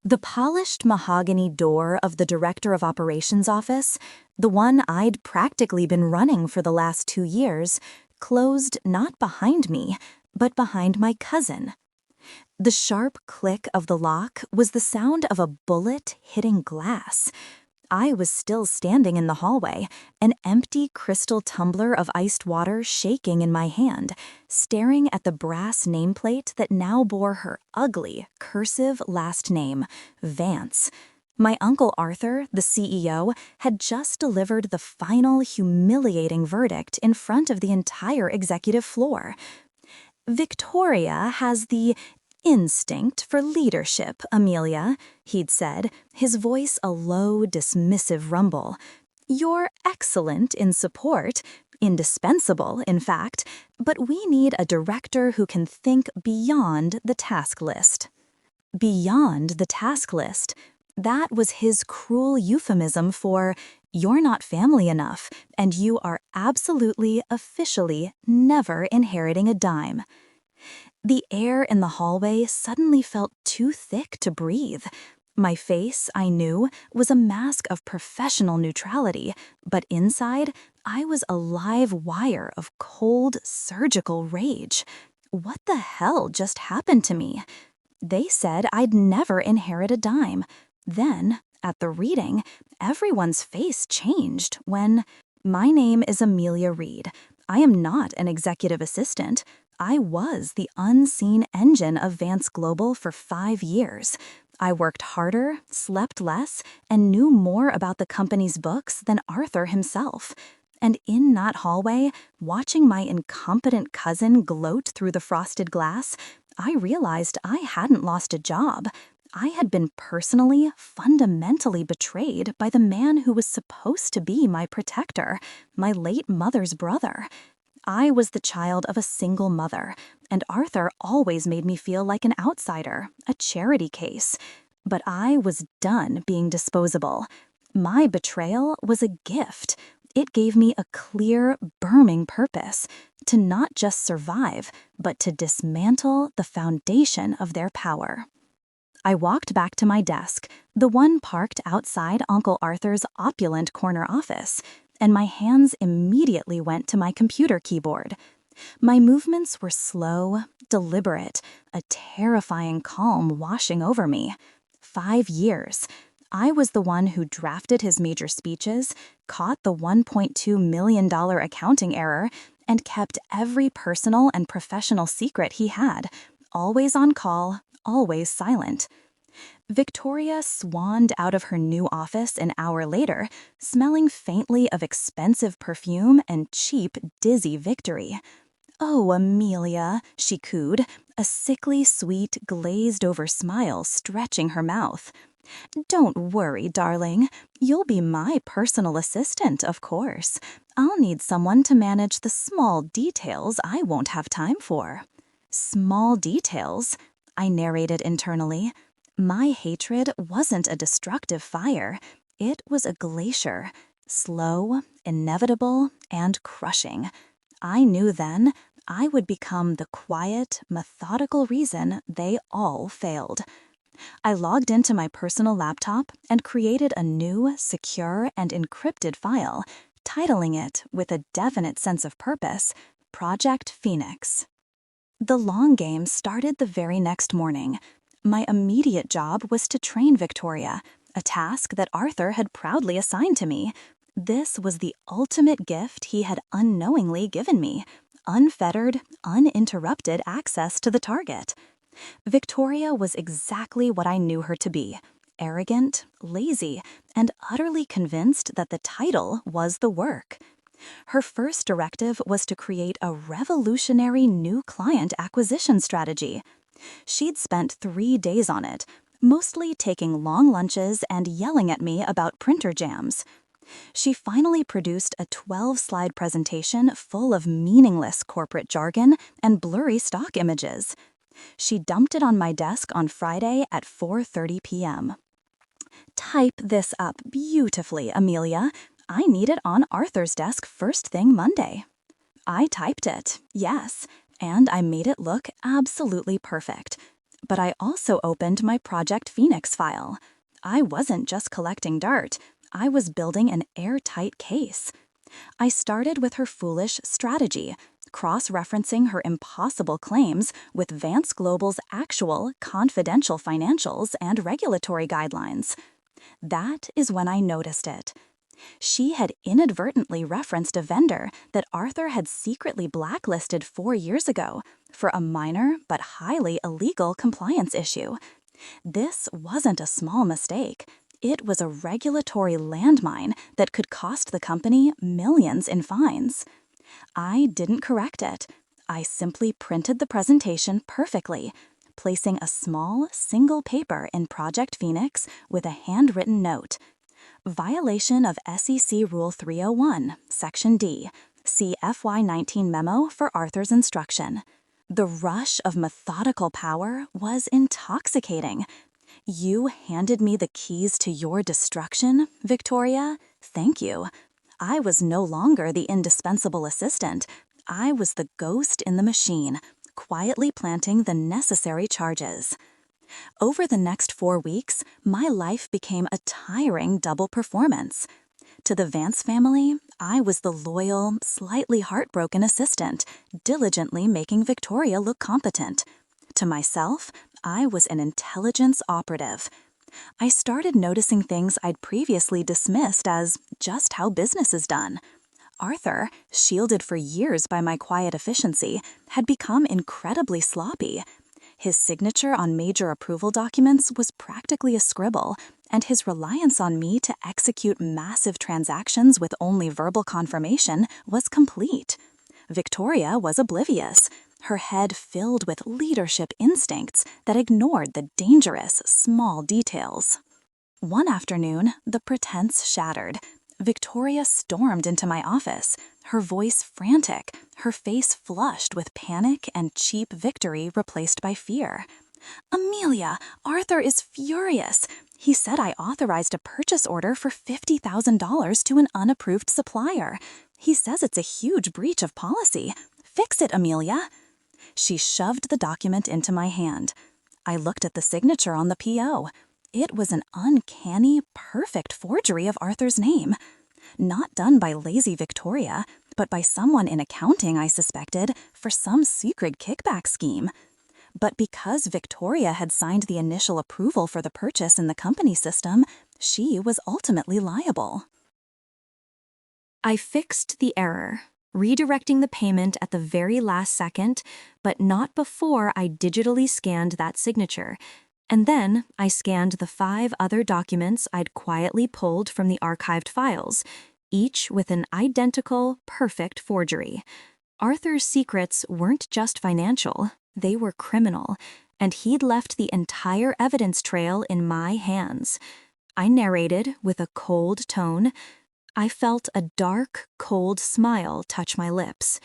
The polished mahogany door of the Director of Operations office, the one I'd practically been running for the last 2 years, closed not behind me, but behind my cousin. The sharp click of the lock was the sound of a bullet hitting glass. I was still standing in the hallway, an empty crystal tumbler of iced water shaking in my hand, staring at the brass nameplate that now bore her ugly, cursive last name, Vance. My Uncle Arthur, the CEO, had just delivered the final humiliating verdict in front of the entire executive floor. Victoria has the instinct for leadership, Amelia, he'd said, his voice a low, dismissive rumble. You're excellent in support, indispensable, in fact, but we need a director who can think beyond the task list. Beyond the task list. That was his cruel euphemism for, you're not family enough, and you are absolutely, officially never inheriting a dime. The air in the hallway suddenly felt too thick to breathe. My face, I knew, was a mask of professional neutrality, but inside, I was a live wire of cold, surgical rage. What the hell just happened to me? They said I'd never inherit a dime. Then, at the reading, everyone's face changed when... My name is Amelia Reed. I am not an executive assistant. I was the unseen engine of Vance Global for 5 years. I worked harder, slept less, and knew more about the company's books than Arthur himself. And in that hallway, watching my incompetent cousin gloat through the frosted glass, I realized I hadn't lost a job. I had been personally, fundamentally betrayed by the man who was supposed to be my protector, my late mother's brother. I was the child of a single mother, and Arthur always made me feel like an outsider, a charity case. But I was done being disposable. My betrayal was a gift. It gave me a clear, burning purpose, to not just survive, but to dismantle the foundation of their power. I walked back to my desk, the one parked outside Uncle Arthur's opulent corner office, and my hands immediately went to my computer keyboard. My movements were slow, deliberate, a terrifying calm washing over me. 5 years. I was the one who drafted his major speeches, caught the $1.2 million accounting error, and kept every personal and professional secret he had, always on call, always silent. Victoria swanned out of her new office an hour later, smelling faintly of expensive perfume and cheap, dizzy victory. "Oh, Amelia," she cooed, a sickly sweet, glazed-over smile stretching her mouth. "Don't worry, darling. You'll be my personal assistant, of course. I'll need someone to manage the small details I won't have time for." Small details? I narrated internally. My hatred wasn't a destructive fire. It was a glacier, slow, inevitable, and crushing. I knew then I would become the quiet, methodical reason they all failed. I logged into my personal laptop and created a new, secure, and encrypted file, titling it, with a definite sense of purpose, Project Phoenix. The long game started the very next morning. My immediate job was to train Victoria, a task that Arthur had proudly assigned to me. This was the ultimate gift he had unknowingly given me, unfettered, uninterrupted access to the target. Victoria was exactly what I knew her to be, arrogant, lazy, and utterly convinced that the title was the work. Her first directive was to create a revolutionary new client acquisition strategy. She'd spent 3 days on it, mostly taking long lunches and yelling at me about printer jams. She finally produced a 12-slide presentation full of meaningless corporate jargon and blurry stock images. She dumped it on my desk on Friday at 4:30 p.m. "Type this up beautifully, Amelia. I need it on Arthur's desk first thing Monday." I typed it, yes, and I made it look absolutely perfect. But I also opened my Project Phoenix file. I wasn't just collecting dirt, I was building an airtight case. I started with her foolish strategy, cross-referencing her impossible claims with Vance Global's actual, confidential financials and regulatory guidelines. That is when I noticed it. She had inadvertently referenced a vendor that Arthur had secretly blacklisted 4 years ago for a minor but highly illegal compliance issue. This wasn't a small mistake. It was a regulatory landmine that could cost the company millions in fines. I didn't correct it. I simply printed the presentation perfectly, placing a small, single paper in Project Phoenix with a handwritten note. Violation of SEC Rule 301, Section D. See FY19 memo for Arthur's instruction. The rush of methodical power was intoxicating. You handed me the keys to your destruction, Victoria? Thank you. I was no longer the indispensable assistant. I was the ghost in the machine, quietly planting the necessary charges. Over the next 4 weeks, my life became a tiring double performance. To the Vance family, I was the loyal, slightly heartbroken assistant, diligently making Victoria look competent. To myself, I was an intelligence operative. I started noticing things I'd previously dismissed as just how business is done. Arthur, shielded for years by my quiet efficiency, had become incredibly sloppy. His signature on major approval documents was practically a scribble, and his reliance on me to execute massive transactions with only verbal confirmation was complete. Victoria was oblivious, her head filled with leadership instincts that ignored the dangerous, small details. One afternoon, the pretense shattered. Victoria stormed into my office, her voice frantic, her face flushed with panic and cheap victory replaced by fear. "Amelia, Arthur is furious. He said I authorized a purchase order for $50,000 to an unapproved supplier. He says it's a huge breach of policy. Fix it, Amelia." She shoved the document into my hand. I looked at the signature on the PO. It was an uncanny, perfect forgery of Arthur's name. Not done by lazy Victoria, but by someone in accounting, I suspected, for some secret kickback scheme. But because Victoria had signed the initial approval for the purchase in the company system, she was ultimately liable. I fixed the error, redirecting the payment at the very last second, but not before I digitally scanned that signature. And then I scanned the 5 other documents I'd quietly pulled from the archived files, each with an identical, perfect forgery. Arthur's secrets weren't just financial, they were criminal, and he'd left the entire evidence trail in my hands. I narrated with a cold tone. I felt a dark, cold smile touch my lips.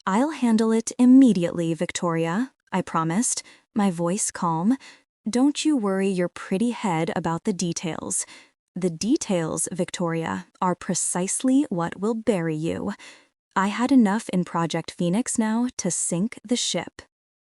"I'll handle it immediately, Victoria," I promised, my voice calm. "Don't you worry your pretty head about the details. The details, Victoria, are precisely what will bury you." I had enough in Project Phoenix now to sink the ship.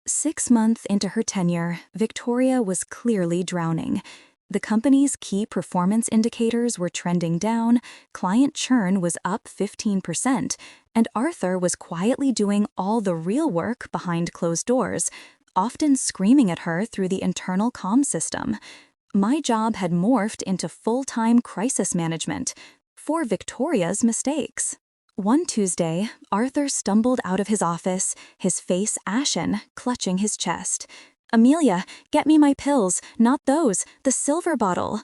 6 months into her tenure, Victoria was clearly drowning. The company's key performance indicators were trending down, client churn was up 15%, and Arthur was quietly doing all the real work behind closed doors, often screaming at her through the internal comm system. My job had morphed into full-time crisis management for Victoria's mistakes. One Tuesday, Arthur stumbled out of his office, his face ashen, clutching his chest. "Amelia, get me my pills, not those, the silver bottle."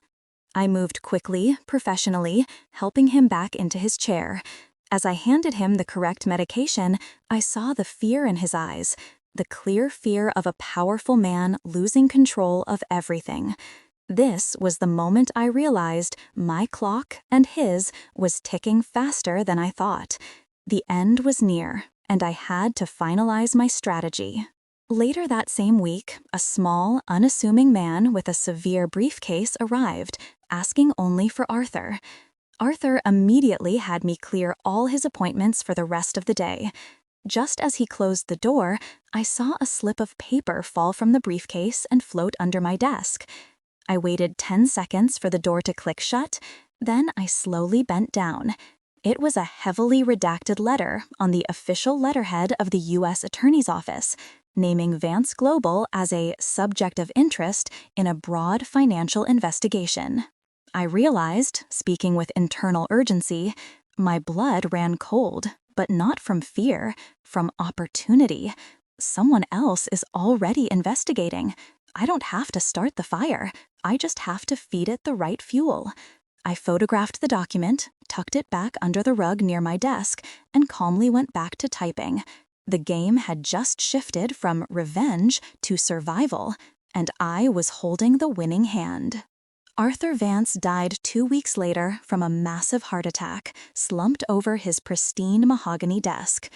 I moved quickly, professionally, helping him back into his chair. As I handed him the correct medication, I saw the fear in his eyes, the clear fear of a powerful man losing control of everything. This was the moment I realized my clock and his was ticking faster than I thought. The end was near, and I had to finalize my strategy. Later that same week, a small, unassuming man with a severe briefcase arrived, asking only for Arthur. Arthur immediately had me clear all his appointments for the rest of the day. Just as he closed the door, I saw a slip of paper fall from the briefcase and float under my desk. I waited 10 seconds for the door to click shut, then I slowly bent down. It was a heavily redacted letter on the official letterhead of the U.S. Attorney's Office, naming Vance Global as a subject of interest in a broad financial investigation. I realized, speaking with internal urgency, my blood ran cold, but not from fear, from opportunity. Someone else is already investigating. I don't have to start the fire. I just have to feed it the right fuel. I photographed the document, tucked it back under the rug near my desk, and calmly went back to typing. The game had just shifted from revenge to survival, and I was holding the winning hand. Arthur Vance died 2 weeks later from a massive heart attack, slumped over his pristine mahogany desk.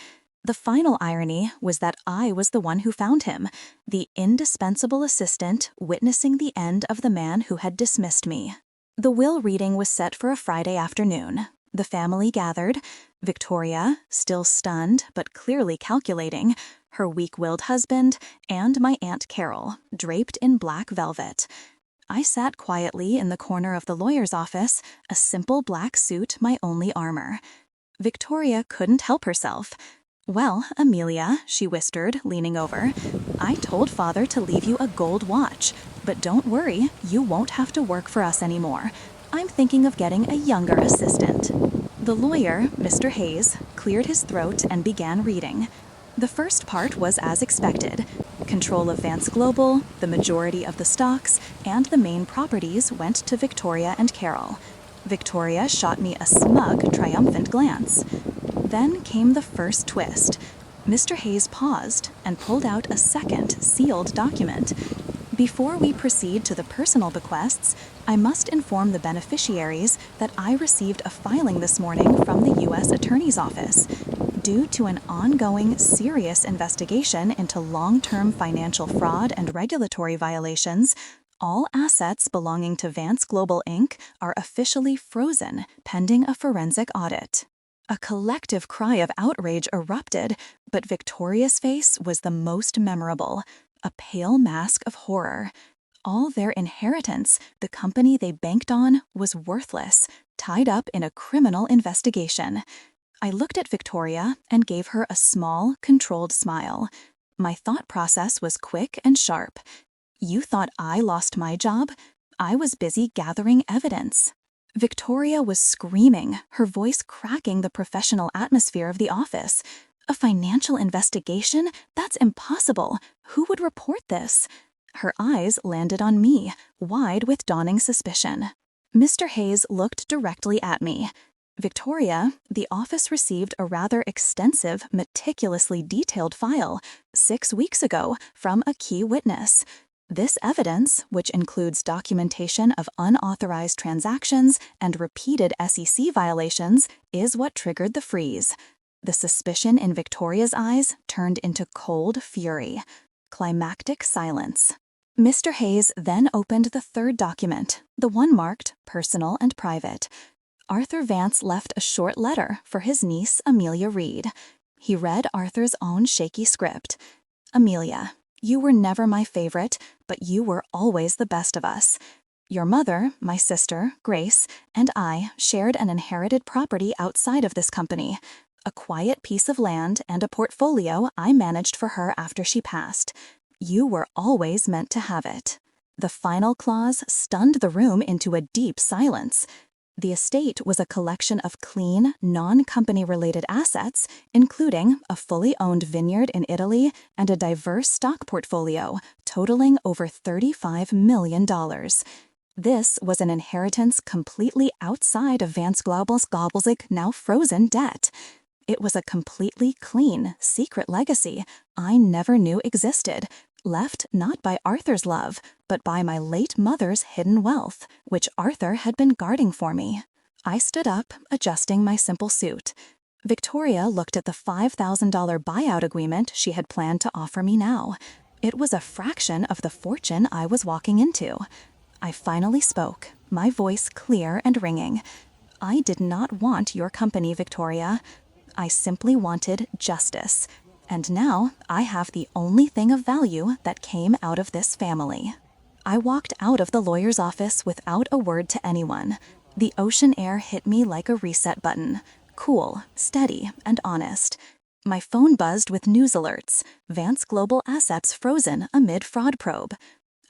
The final irony was that I was the one who found him, the indispensable assistant witnessing the end of the man who had dismissed me. The will reading was set for a Friday afternoon. The family gathered. Victoria, still stunned but clearly calculating, her weak-willed husband, and my Aunt Carol, draped in black velvet. I sat quietly in the corner of the lawyer's office, a simple black suit my only armor. Victoria couldn't help herself. "Well, Amelia," she whispered, leaning over, "I told Father to leave you a gold watch, but don't worry, you won't have to work for us anymore. I'm thinking of getting a younger assistant." The lawyer, Mr. Hayes, cleared his throat and began reading. The first part was as expected. Control of Vance Global, the majority of the stocks, and the main properties went to Victoria and Carol. Victoria shot me a smug, triumphant glance. Then came the first twist. Mr. Hayes paused and pulled out a second sealed document. "Before we proceed to the personal bequests, I must inform the beneficiaries that I received a filing this morning from the U.S. Attorney's Office. Due to an ongoing, serious investigation into long-term financial fraud and regulatory violations, all assets belonging to Vance Global Inc. are officially frozen pending a forensic audit." A collective cry of outrage erupted, but Victoria's face was the most memorable, a pale mask of horror. All their inheritance, the company they banked on, was worthless, tied up in a criminal investigation. I looked at Victoria and gave her a small, controlled smile. My thought process was quick and sharp. "You thought I lost my job? I was busy gathering evidence." Victoria was screaming, her voice cracking the professional atmosphere of the office. "A financial investigation? That's impossible. Who would report this?" Her eyes landed on me, wide with dawning suspicion. Mr. Hayes looked directly at me. "Victoria, the office received a rather extensive, meticulously detailed file 6 weeks ago from a key witness. This evidence, which includes documentation of unauthorized transactions and repeated SEC violations, is what triggered the freeze." The suspicion in Victoria's eyes turned into cold fury. Climactic silence. Mr. Hayes then opened the third document, the one marked personal and private. Arthur Vance left a short letter for his niece, Amelia Reed. He read Arthur's own shaky script. "Amelia, you were never my favorite, but you were always the best of us. Your mother, my sister, Grace, and I shared an inherited property outside of this company, a quiet piece of land and a portfolio I managed for her after she passed. You were always meant to have it." The final clause stunned the room into a deep silence. The estate was a collection of clean, non-company-related assets, including a fully owned vineyard in Italy and a diverse stock portfolio, totaling over $35 million. This was an inheritance completely outside of Vance Global's now frozen debt. It was a completely clean, secret legacy I never knew existed, left not by Arthur's love, but by my late mother's hidden wealth, which Arthur had been guarding for me. I stood up, adjusting my simple suit. Victoria looked at the $5,000 buyout agreement she had planned to offer me now. It was a fraction of the fortune I was walking into. I finally spoke, my voice clear and ringing. "I did not want your company, Victoria. I simply wanted justice. And now I have the only thing of value that came out of this family. I walked out of the lawyer's office without a word to anyone. The ocean air hit me like a reset button. Cool, steady, and honest. My phone buzzed with news alerts. Vance Global Assets frozen amid fraud probe.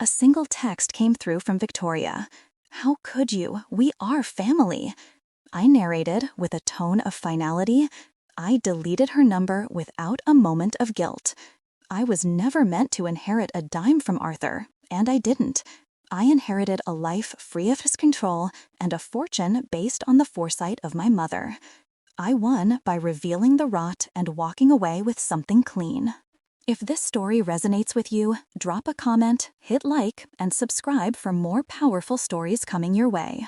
A single text came through from Victoria. "How could you? We are family." I narrated with a tone of finality. I deleted her number without a moment of guilt. I was never meant to inherit a dime from Arthur, and I didn't. I inherited a life free of his control and a fortune based on the foresight of my mother. I won by revealing the rot and walking away with something clean. If this story resonates with you, drop a comment, hit like, and subscribe for more powerful stories coming your way.